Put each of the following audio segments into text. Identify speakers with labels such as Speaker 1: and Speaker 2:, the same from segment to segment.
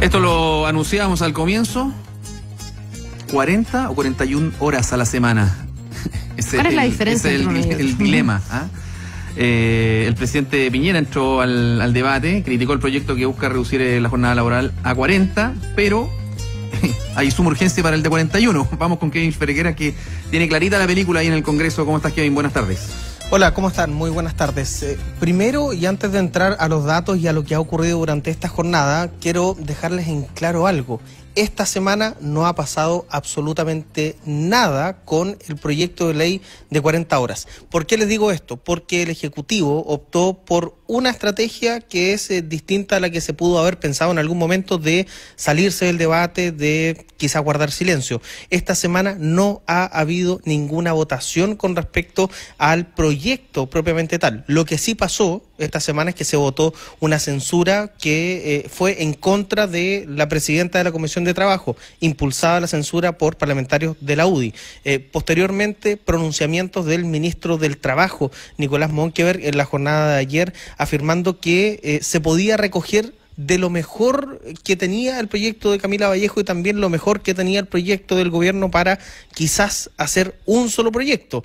Speaker 1: Esto lo anunciábamos al comienzo. 40 o 41 horas a la semana.
Speaker 2: ¿Cuál es la diferencia?
Speaker 1: Ese es el dilema. El presidente Piñera entró al debate, criticó el proyecto que busca reducir la jornada laboral a 40, pero hay suma urgencia para el de 41. Vamos con Kevin Ferreguera, que tiene clarita la película ahí en el Congreso. ¿Cómo estás, Kevin? Buenas tardes.
Speaker 3: Hola, ¿cómo están? Muy buenas tardes. Primero, y antes de entrar a los datos y a lo que ha ocurrido durante esta jornada, quiero dejarles en claro algo. Esta semana no ha pasado absolutamente nada con el proyecto de ley de 40 horas. ¿Por qué les digo esto? Porque el Ejecutivo optó por una estrategia que es distinta a la que se pudo haber pensado en algún momento, de salirse del debate, de quizá guardar silencio. Esta semana no ha habido ninguna votación con respecto al proyecto propiamente tal. Lo que sí pasó esta semana es que se votó una censura que fue en contra de la presidenta de la Comisión de Trabajo, impulsada la censura por parlamentarios de la UDI. Posteriormente, pronunciamientos del ministro del Trabajo, Nicolás Monkeberg, en la jornada de ayer, afirmando que se podía recoger de lo mejor que tenía el proyecto de Camila Vallejo y también lo mejor que tenía el proyecto del gobierno para quizás hacer un solo proyecto.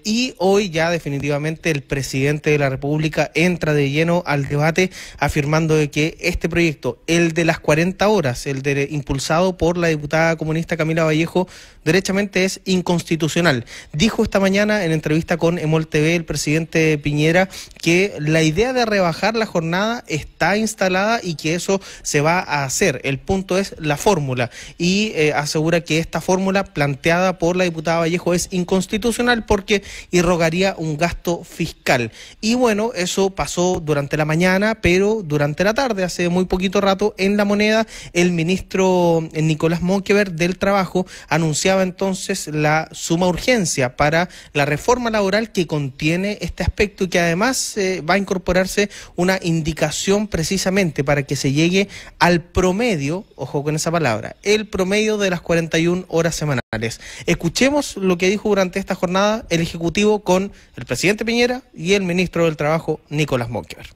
Speaker 3: Y hoy ya definitivamente el presidente de la República entra de lleno al debate, afirmando de que este proyecto, el de las 40 horas, impulsado por la diputada comunista Camila Vallejo, derechamente es inconstitucional. Dijo esta mañana en entrevista con Emol TV el presidente Piñera que la idea de rebajar la jornada está instalada y que eso se va a hacer. El punto es la fórmula, y asegura que esta fórmula planteada por la diputada Vallejo es inconstitucional porque irrogaría un gasto fiscal. Y bueno, eso pasó durante la mañana, pero durante la tarde, hace muy poquito rato, en La Moneda, el ministro Nicolás Monkeberg del Trabajo anunciaba entonces la suma urgencia para la reforma laboral que contiene este aspecto y que además va a incorporarse una indicación precisamente para que se llegue al promedio, ojo con esa palabra, el promedio de las 41 horas semanales. Escuchemos lo que dijo durante esta jornada el Ejecutivo con el presidente Piñera y el ministro del Trabajo, Nicolás Monkeberg.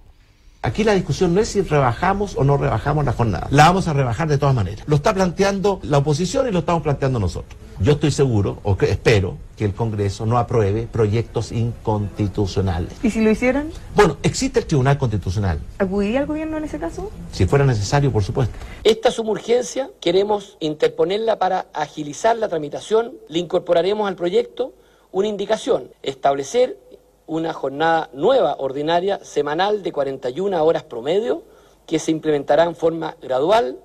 Speaker 4: Aquí la discusión no es si rebajamos o no rebajamos la jornada. La vamos a rebajar de todas maneras. Lo está planteando la oposición y lo estamos planteando nosotros. Yo estoy seguro, o que espero, que el Congreso no apruebe proyectos inconstitucionales.
Speaker 5: ¿Y si lo hicieran?
Speaker 4: Bueno, existe el Tribunal Constitucional.
Speaker 5: ¿Acudiría al gobierno en ese caso?
Speaker 4: Si fuera necesario, por supuesto.
Speaker 6: Esta suma urgencia queremos interponerla para agilizar la tramitación. Le incorporaremos al proyecto una indicación: establecer una jornada nueva, ordinaria, semanal de 41 horas promedio, que se implementará en forma gradual.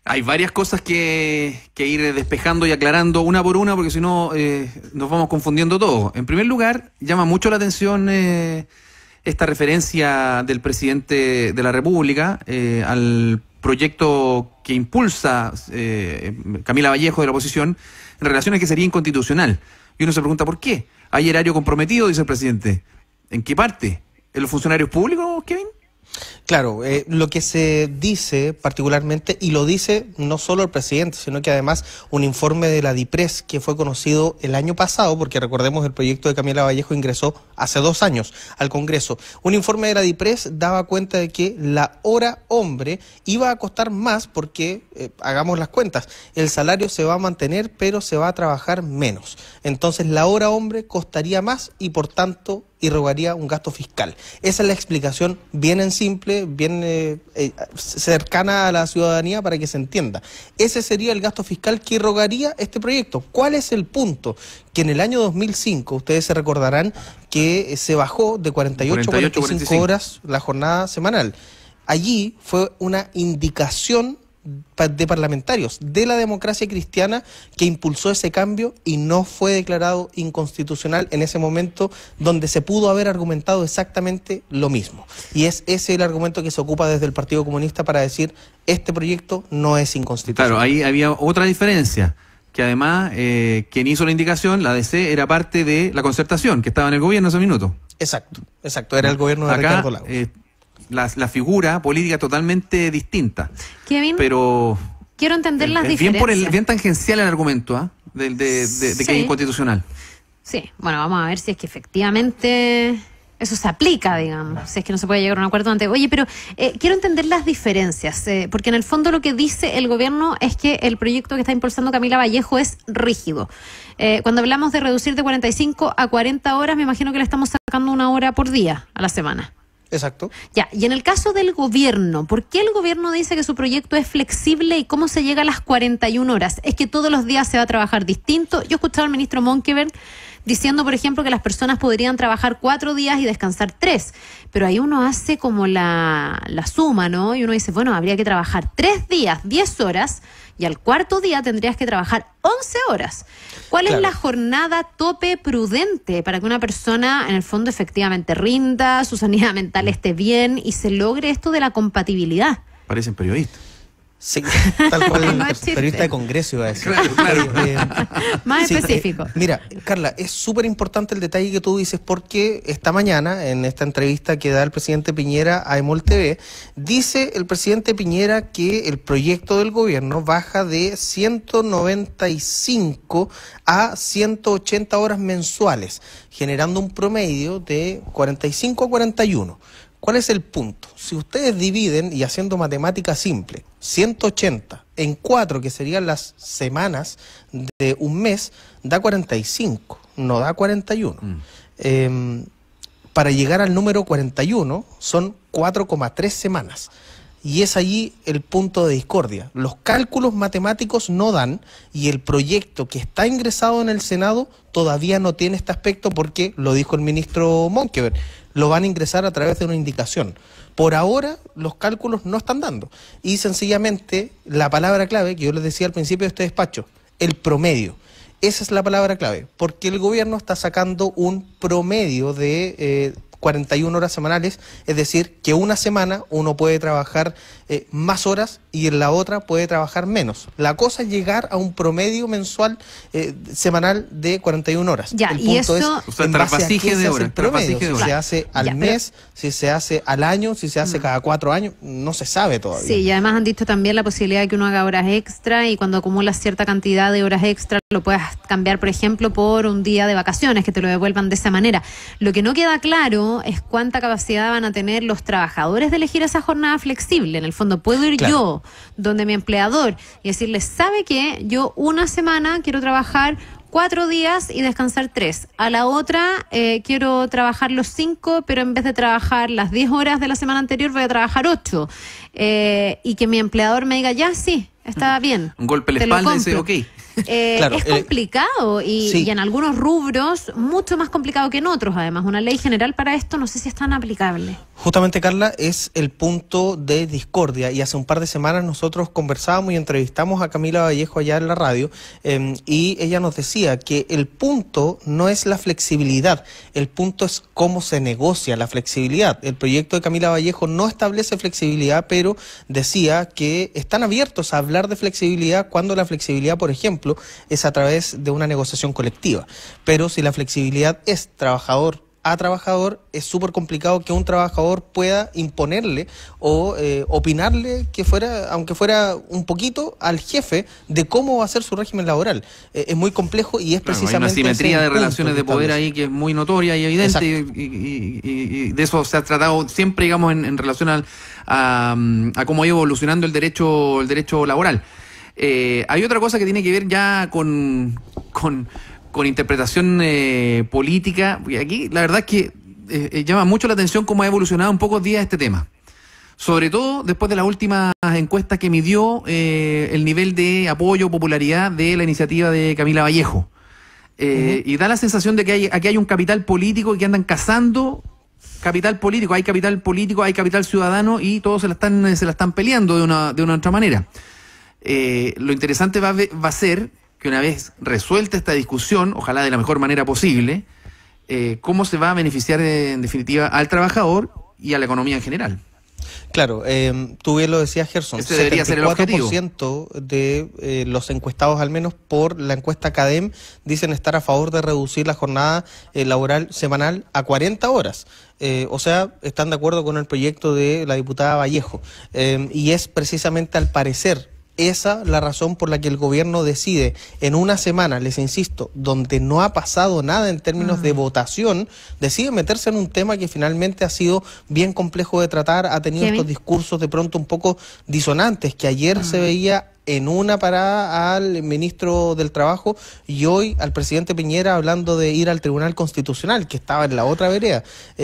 Speaker 1: Hay varias cosas que ir despejando y aclarando una por una, porque si no nos vamos confundiendo todo. En primer lugar, llama mucho la atención esta referencia del presidente de la República al proyecto que impulsa Camila Vallejo de la oposición en relación a que sería inconstitucional. Y uno se pregunta ¿por qué? Hay erario comprometido, dice el presidente. ¿En qué parte? ¿En los funcionarios públicos, Kevin?
Speaker 3: Claro, lo que se dice particularmente, y lo dice no solo el presidente, sino que además un informe de la DIPRES que fue conocido el año pasado, porque recordemos el proyecto de Camila Vallejo ingresó hace 2 años al Congreso. Un informe de la DIPRES daba cuenta de que la hora hombre iba a costar más porque, hagamos las cuentas, el salario se va a mantener pero se va a trabajar menos. Entonces la hora hombre costaría más y por tanto irrogaría un gasto fiscal. Esa es la explicación bien en simple, bien cercana a la ciudadanía para que se entienda. Ese sería el gasto fiscal que irrogaría este proyecto. ¿Cuál es el punto? Que en el año 2005, ustedes se recordarán que se bajó de 48 a 45 horas la jornada semanal. Allí fue una indicación de parlamentarios de la democracia cristiana que impulsó ese cambio y no fue declarado inconstitucional en ese momento, donde se pudo haber argumentado exactamente lo mismo. Y es ese el argumento que se ocupa desde el Partido Comunista para decir este proyecto no es inconstitucional.
Speaker 1: Claro, ahí había otra diferencia, que además quien hizo la indicación, la DC, era parte de la concertación que estaba en el gobierno en ese minuto.
Speaker 3: Exacto, era el gobierno de Ricardo Lagos.
Speaker 1: La figura política totalmente distinta.
Speaker 2: Kevin,
Speaker 1: pero
Speaker 2: quiero entender las diferencias.
Speaker 1: Bien tangencial el argumento de que es inconstitucional.
Speaker 2: Sí, bueno, vamos a ver si es que efectivamente Eso se aplica, digamos, si es que no se puede llegar a un acuerdo antes. Oye, pero quiero entender las diferencias, porque en el fondo lo que dice el gobierno es que el proyecto que está impulsando Camila Vallejo es rígido. Cuando hablamos de reducir de 45 a 40 horas, me imagino que le estamos sacando 1 hora por día a la semana.
Speaker 3: Exacto.
Speaker 2: Ya, y en el caso del gobierno, ¿por qué el gobierno dice que su proyecto es flexible y cómo se llega a las 41 horas? ¿Es que todos los días se va a trabajar distinto? Yo he escuchado al ministro Monkeberg diciendo, por ejemplo, que las personas podrían trabajar 4 días y descansar 3, pero ahí uno hace como la suma, ¿no? Y uno dice, bueno, habría que trabajar 3 días, 10 horas, y al cuarto día tendrías que trabajar 11 horas. ¿Cuál es la jornada tope prudente para que una persona, en el fondo, efectivamente rinda, su sanidad mental esté bien y se logre esto de la compatibilidad?
Speaker 1: Parecen periodistas.
Speaker 3: Sí, tal cual,
Speaker 2: No es chiste.
Speaker 3: periodista de Congreso iba a decir.
Speaker 1: Claro.
Speaker 2: Más
Speaker 3: Sí,
Speaker 2: específico.
Speaker 3: Mira, Carla, es súper importante el detalle que tú dices porque esta mañana, en esta entrevista que da el presidente Piñera a EMOL TV, dice el presidente Piñera que el proyecto del gobierno baja de 195 a 180 horas mensuales, generando un promedio de 45 a 41. ¿Cuál es el punto? Si ustedes dividen, y haciendo matemática simple, 180 en 4, que serían las semanas de un mes, da 45, no da 41. Para llegar al número 41 son 4,3 semanas. Y es allí el punto de discordia. Los cálculos matemáticos no dan y el proyecto que está ingresado en el Senado todavía no tiene este aspecto porque, lo dijo el ministro Monkeberg, lo van a ingresar a través de una indicación. Por ahora los cálculos no están dando. Y sencillamente la palabra clave que yo les decía al principio de este despacho, el promedio. Esa es la palabra clave, porque el gobierno está sacando un promedio de 41 horas semanales, es decir, que una semana uno puede trabajar más horas y en la otra puede trabajar menos. La cosa es llegar a un promedio mensual semanal de 41 horas.
Speaker 2: Ya,
Speaker 3: el
Speaker 2: y
Speaker 3: punto
Speaker 2: eso...
Speaker 3: es en base a qué se hace el promedio, si se hace al mes, si se hace al año, si se hace cada 4 años, no se sabe todavía.
Speaker 2: Sí, y además han dicho también la posibilidad de que uno haga horas extra y cuando acumulas cierta cantidad de horas extra lo puedas cambiar, por ejemplo, por un día de vacaciones, que te lo devuelvan de esa manera. Lo que no queda claro es cuánta capacidad van a tener los trabajadores de elegir esa jornada flexible. En el fondo, puedo ir yo donde mi empleador y decirle, ¿sabe qué? Yo una semana quiero trabajar 4 días y descansar 3. A la otra quiero trabajar los 5, pero en vez de trabajar las 10 horas de la semana anterior voy a trabajar 8. Y que mi empleador me diga, ya sí, está bien.
Speaker 1: Un golpe en la espalda y dice, ok.
Speaker 2: Es complicado y en algunos rubros mucho más complicado que en otros. Además, una ley general para esto no sé si es tan aplicable.
Speaker 3: Justamente, Carla, es el punto de discordia y hace un par de semanas nosotros conversábamos y entrevistamos a Camila Vallejo allá en la radio y ella nos decía que el punto no es la flexibilidad, el punto es cómo se negocia la flexibilidad. El proyecto de Camila Vallejo no establece flexibilidad, pero decía que están abiertos a hablar de flexibilidad cuando la flexibilidad, por ejemplo, es a través de una negociación colectiva. Pero si la flexibilidad es trabajador a trabajador, es súper complicado que un trabajador pueda imponerle o opinarle que fuera, aunque fuera un poquito, al jefe de cómo va a ser su régimen laboral. Es muy complejo y es precisamente...
Speaker 1: Hay una simetría de relaciones de poder ahí que es muy notoria y evidente y de eso se ha tratado siempre, digamos, en relación a cómo ha ido evolucionando el derecho laboral. Hay otra cosa que tiene que ver ya con interpretación política, porque aquí la verdad es que llama mucho la atención cómo ha evolucionado en pocos días este tema. Sobre todo después de las últimas encuestas que midió el nivel de apoyo, popularidad de la iniciativa de Camila Vallejo. Y da la sensación de que aquí hay un capital político y que andan cazando capital político. Hay capital político, hay capital ciudadano y todos se la están peleando de una otra manera. Lo interesante va a ser que una vez resuelta esta discusión, ojalá de la mejor manera posible, cómo se va a beneficiar en definitiva al trabajador y a la economía en general.
Speaker 3: Claro, tú bien lo decías, Gerson,
Speaker 1: este debería ser el objetivo.
Speaker 3: 74% de los encuestados, al menos por la encuesta CADEM, dicen estar a favor de reducir la jornada laboral semanal a 40 horas. O sea, están de acuerdo con el proyecto de la diputada Vallejo. Y es precisamente, al parecer, Esa es la razón por la que el gobierno decide en una semana, les insisto, donde no ha pasado nada en términos de votación, decide meterse en un tema que finalmente ha sido bien complejo de tratar, ha tenido estos discursos de pronto un poco disonantes, que ayer se veía en una parada al ministro del Trabajo y hoy al presidente Piñera hablando de ir al Tribunal Constitucional, que estaba en la otra vereda.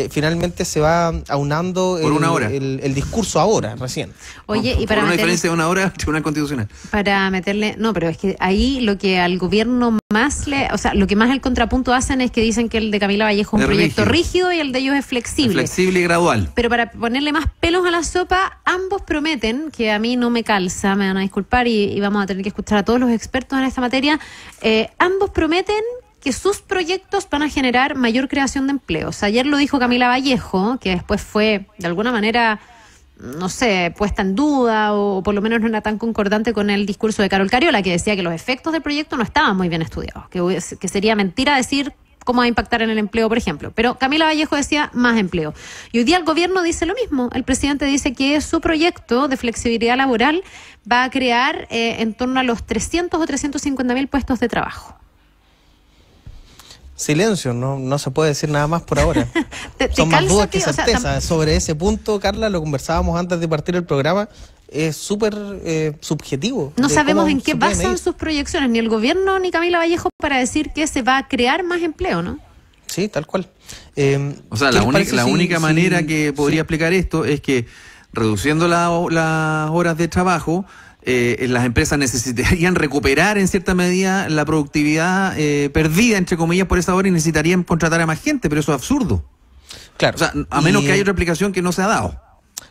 Speaker 3: Finalmente se va aunando el discurso ahora, recién.
Speaker 2: Oye, y para
Speaker 1: por una
Speaker 2: meterle,
Speaker 1: diferencia de una hora al Tribunal Constitucional.
Speaker 2: Para meterle, no, pero es que ahí lo que al gobierno más o sea, lo que más el contrapunto hacen es que dicen que el de Camila Vallejo es un proyecto rígido y el de ellos es flexible.
Speaker 1: Flexible y gradual.
Speaker 2: Pero para ponerle más pelos a la sopa, ambos prometen, que a mí no me calza, me van a disculpar y vamos a tener que escuchar a todos los expertos en esta materia, ambos prometen que sus proyectos van a generar mayor creación de empleos. Ayer lo dijo Camila Vallejo, que después fue, de alguna manera, no sé, puesta en duda o por lo menos no era tan concordante con el discurso de Carol Cariola, que decía que los efectos del proyecto no estaban muy bien estudiados, que sería mentira decir cómo va a impactar en el empleo, por ejemplo. Pero Camila Vallejo decía más empleo. Y hoy día el gobierno dice lo mismo. El presidente dice que su proyecto de flexibilidad laboral va a crear en torno a los 300 o 350.000 puestos de trabajo.
Speaker 3: Silencio, no se puede decir nada más por ahora. Son más dudas que certeza. O sea, sobre ese punto, Carla, lo conversábamos antes de partir el programa, es súper subjetivo.
Speaker 2: No sabemos en qué basan sus proyecciones, ni el gobierno ni Camila Vallejo, para decir que se va a crear más empleo, ¿no?
Speaker 3: Sí, tal cual.
Speaker 1: O sea, la única manera que podría explicar esto es que reduciendo las horas de trabajo, las empresas necesitarían recuperar en cierta medida la productividad perdida, entre comillas, por esa hora, y necesitarían contratar a más gente, pero eso es absurdo.
Speaker 3: Claro.
Speaker 1: O sea, a menos que haya otra explicación que no se ha dado.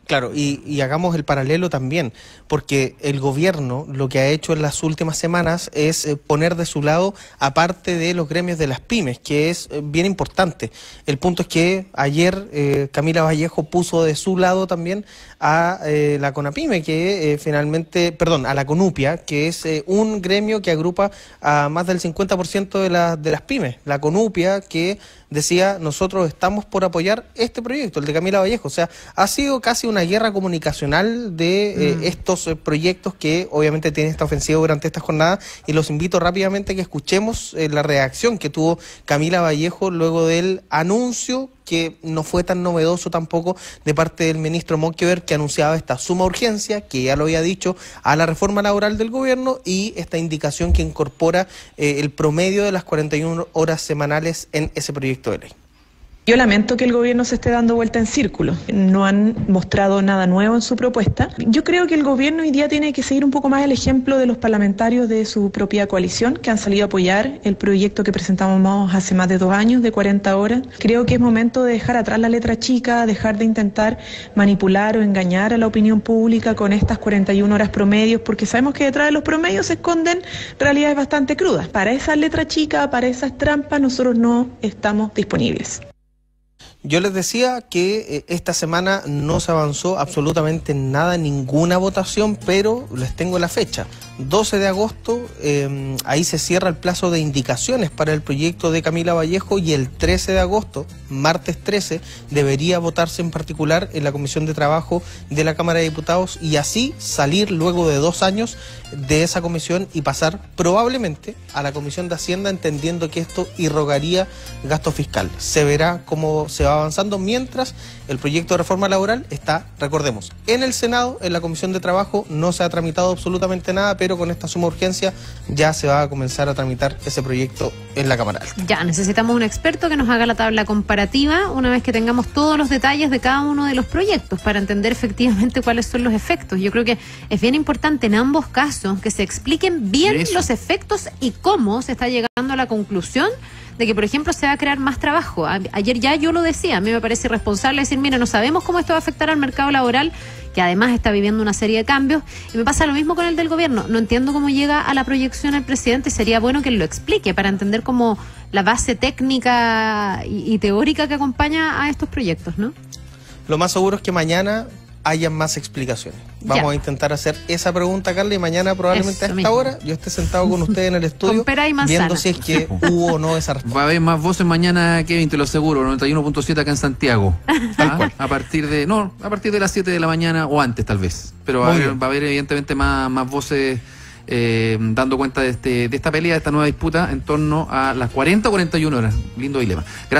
Speaker 3: Claro, y hagamos el paralelo también, porque el gobierno lo que ha hecho en las últimas semanas es poner de su lado, aparte de los gremios de las pymes, que es bien importante. El punto es que ayer Camila Vallejo puso de su lado también a la CONAPYME, que a la CONUPIA, que es un gremio que agrupa a más del 50% de las pymes. La CONUPIA, que decía, nosotros estamos por apoyar este proyecto, el de Camila Vallejo. O sea, ha sido casi una guerra comunicacional de estos proyectos que obviamente tienen esta ofensiva durante esta jornada, y los invito rápidamente a que escuchemos la reacción que tuvo Camila Vallejo luego del anuncio, que no fue tan novedoso tampoco, de parte del ministro Monkeberg, que anunciaba esta suma urgencia, que ya lo había dicho, a la reforma laboral del gobierno, y esta indicación que incorpora el promedio de las 41 horas semanales en ese proyecto de ley.
Speaker 5: Yo lamento que el gobierno se esté dando vuelta en círculo. No han mostrado nada nuevo en su propuesta. Yo creo que el gobierno hoy día tiene que seguir un poco más el ejemplo de los parlamentarios de su propia coalición, que han salido a apoyar el proyecto que presentamos hace más de 2 años, de 40 horas. Creo que es momento de dejar atrás la letra chica, dejar de intentar manipular o engañar a la opinión pública con estas 41 horas promedios, porque sabemos que detrás de los promedios se esconden realidades bastante crudas. Para esa letra chica, para esas trampas, nosotros no estamos disponibles.
Speaker 3: Yo les decía que esta semana no se avanzó absolutamente nada, ninguna votación, pero les tengo la fecha. 12 de agosto, ahí se cierra el plazo de indicaciones para el proyecto de Camila Vallejo, y el 13 de agosto, martes 13, debería votarse en particular en la Comisión de Trabajo de la Cámara de Diputados, y así salir luego de 2 años de esa comisión y pasar probablemente a la Comisión de Hacienda, entendiendo que esto irrogaría gasto fiscal. Se verá cómo se va avanzando, mientras el proyecto de reforma laboral está, recordemos, en el Senado, en la Comisión de Trabajo no se ha tramitado absolutamente nada, pero con esta suma urgencia ya se va a comenzar a tramitar ese proyecto en la Cámara Alta.
Speaker 2: Ya, necesitamos un experto que nos haga la tabla comparativa una vez que tengamos todos los detalles de cada uno de los proyectos, para entender efectivamente cuáles son los efectos. Yo creo que es bien importante en ambos casos que se expliquen bien los efectos y cómo se está llegando a la conclusión de que, por ejemplo, se va a crear más trabajo. Ayer ya yo lo decía, a mí me parece irresponsable decir, mira, no sabemos cómo esto va a afectar al mercado laboral, que además está viviendo una serie de cambios, y me pasa lo mismo con el del gobierno. No entiendo cómo llega a la proyección el presidente, sería bueno que él lo explique para entender cómo la base técnica y teórica que acompaña a estos proyectos, ¿no?
Speaker 3: Lo más seguro es que mañana hayan más explicaciones. Vamos
Speaker 2: Ya.
Speaker 3: a intentar hacer esa pregunta, Carla, y mañana probablemente
Speaker 2: Eso
Speaker 3: a esta
Speaker 2: mismo.
Speaker 3: hora yo esté sentado con usted en el estudio
Speaker 2: Con pera y manzana.
Speaker 3: viendo si es que hubo o no esa respuesta.
Speaker 1: Va a haber más voces mañana, Kevin, te lo aseguro, 91.7 acá en Santiago. ¿Ah? A partir de las 7 de la mañana o antes tal vez. Pero va a haber evidentemente más voces dando cuenta de esta pelea, de esta nueva disputa en torno a las 40 o 41 horas. Lindo dilema. Gracias.